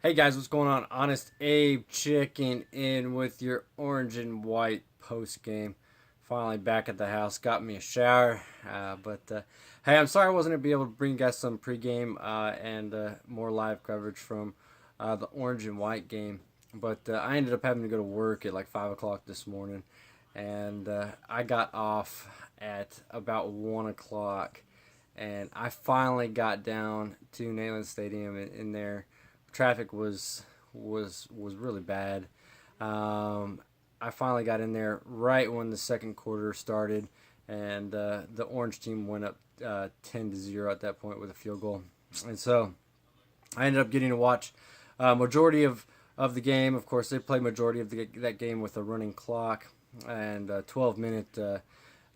Hey guys, what's going on? Honest Abe checking in with your orange and white post game. Finally back at the house, got me a shower. But hey, I'm sorry I wasn't gonna be able to bring you guys some pregame and more live coverage from the orange and white game. But I ended up having to go to work at like 5 o'clock this morning, and I got off at about 1 o'clock, and I finally got down to Neyland Stadium in there. Traffic was really bad. Um, I finally got in there right when the second quarter started, and the orange team went up 10-0 at that point with a field goal, and so I ended up getting to watch majority of the game. Of course, they played majority of that game with a running clock and a 12-minute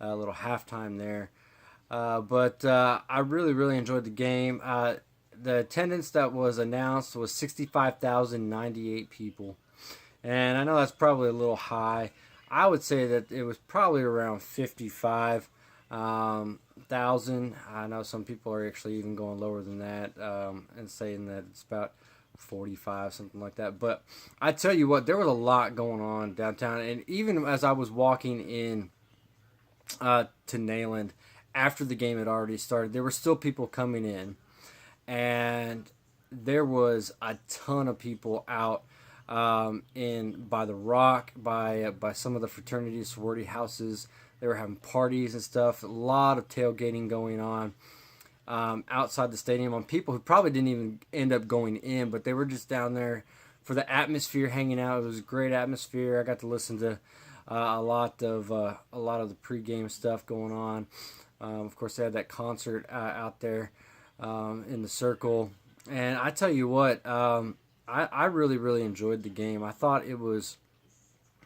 little halftime there. But I really enjoyed the game. The attendance that was announced was 65,098 people. And I know that's probably a little high. I would say that it was probably around 55,000. I know some people are actually even going lower than that and saying that it's about 45, something like that. But I tell you what, there was a lot going on downtown. And even as I was walking in to Nayland after the game had already started, there were still people coming in, and there was a ton of people out in by the Rock, by some of the fraternity sorority houses. They were having parties and stuff. A lot of tailgating going on outside the stadium on people who probably didn't even end up going in, but they were just down there for the atmosphere, hanging out. It was a great atmosphere. I got to listen to a lot of the pregame stuff going on. Of course, they had that concert out there in the circle. And I tell you what, I really enjoyed the game. I thought it was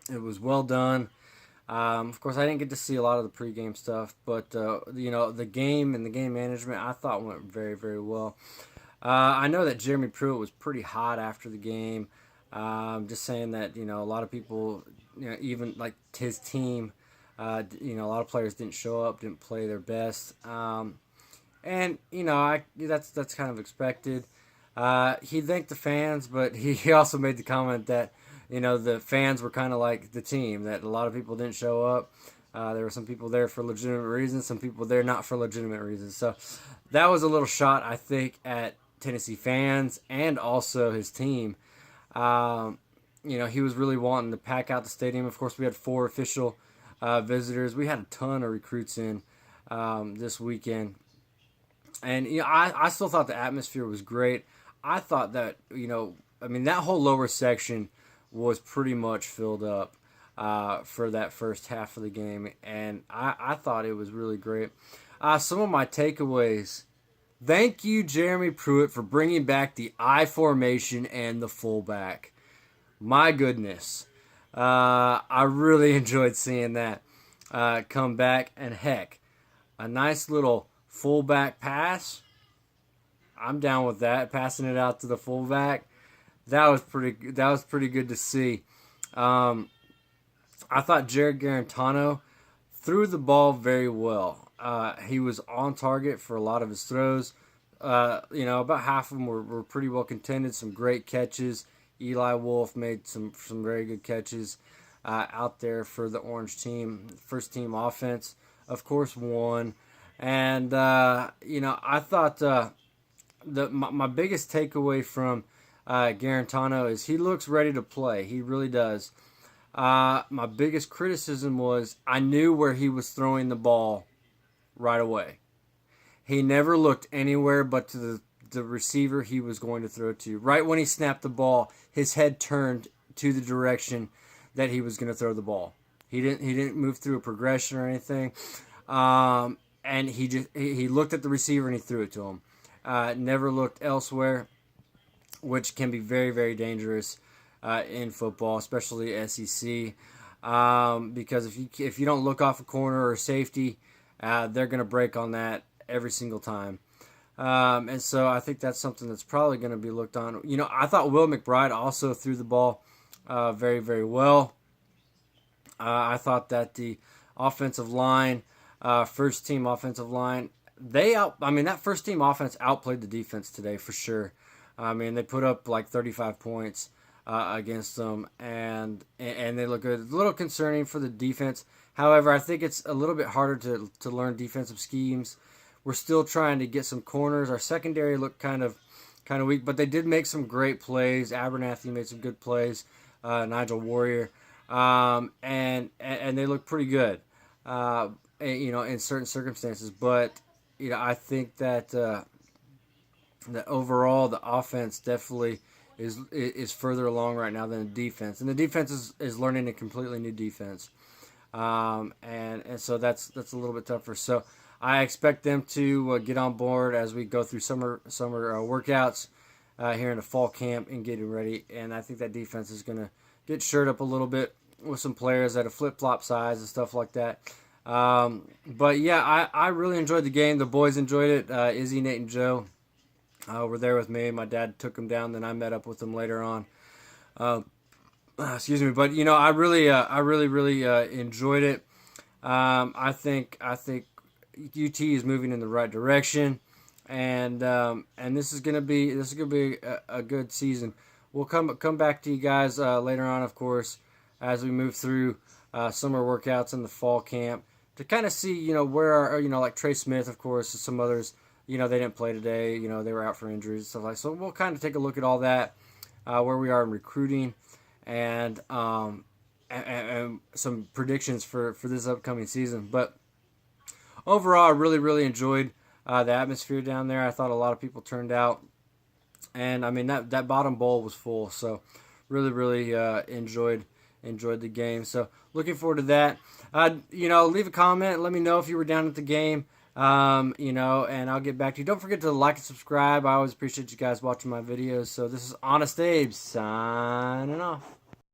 well done. Of course, I didn't get to see a lot of the pregame stuff, but the game and the game management I thought went very well. I know that Jeremy Pruitt was pretty hot after the game. Just saying that a lot of people, even like his team, a lot of players didn't show up, didn't play their best. And that's kind of expected. He thanked the fans, but he also made the comment that the fans were kind of like the team, that a lot of people didn't show up. There were some people there for legitimate reasons, some people there not for legitimate reasons. So that was a little shot, I think, at Tennessee fans and also his team. He was really wanting to pack out the stadium. Of course, we had 4 official visitors. We had a ton of recruits in this weekend. And I still thought the atmosphere was great. I thought that that whole lower section was pretty much filled up for that first half of the game, and I thought it was really great. Some of my takeaways: thank you, Jeremy Pruitt, for bringing back the I formation and the fullback. My goodness, I really enjoyed seeing that come back, and heck, a nice little fullback pass. I'm down with that. Passing it out to the fullback. That was pretty good to see. I thought Jared Garantano threw the ball very well. He was on target for a lot of his throws. About half of them were pretty well contended. Some great catches. Eli Wolf made some very good catches out there for the Orange team. First team offense, of course, won. And I thought my biggest takeaway from Garantano is he looks ready to play. He really does. My biggest criticism was I knew where he was throwing the ball right away. He never looked anywhere but to the receiver he was going to throw it to. Right when he snapped the ball, his head turned to the direction that he was going to throw the ball. He didn't move through a progression or anything. And he looked at the receiver and he threw it to him. Never looked elsewhere, which can be very dangerous in football, especially SEC. Because if you don't look off a corner or safety, they're going to break on that every single time. And so I think that's something that's probably going to be looked on. I thought Will McBride also threw the ball very well. I thought that the offensive line, first team offensive line, that first team offense outplayed the defense today for sure. I mean, they put up like 35 points against them, and they look good. A little concerning for the defense. However, I think it's a little bit harder to learn defensive schemes. We're still trying to get some corners. Our secondary looked kind of weak, but they did make some great plays. Abernathy made some good plays. Nigel Warrior, and they look pretty good. In certain circumstances, but I think that that overall the offense definitely is further along right now than the defense, and the defense is learning a completely new defense, and so that's a little bit tougher. So I expect them to get on board as we go through summer workouts here in the fall camp and getting ready, and I think that defense is going to get shored up a little bit with some players at a flip-flop size and stuff like that. But yeah, I really enjoyed the game. The boys enjoyed it. Izzy, Nate, and Joe were there with me. My dad took them down. Then I met up with them later on. Excuse me, but I really enjoyed it. I think UT is moving in the right direction, and this is gonna be a good season. We'll come back to you guys later on, of course, as we move through summer workouts in the fall camp to kind of see, where our, like Trey Smith, of course, and some others, they didn't play today. They were out for injuries and stuff like that. So we'll kind of take a look at all that, where we are in recruiting, and some predictions for this upcoming season. But overall, I really enjoyed the atmosphere down there. I thought a lot of people turned out, and I mean that bottom bowl was full. So really enjoyed the game. So looking forward to that. Leave a comment. Let me know if you were down at the game. And I'll get back to you. Don't forget to like and subscribe. I always appreciate you guys watching my videos. So this is Honest Abe signing off.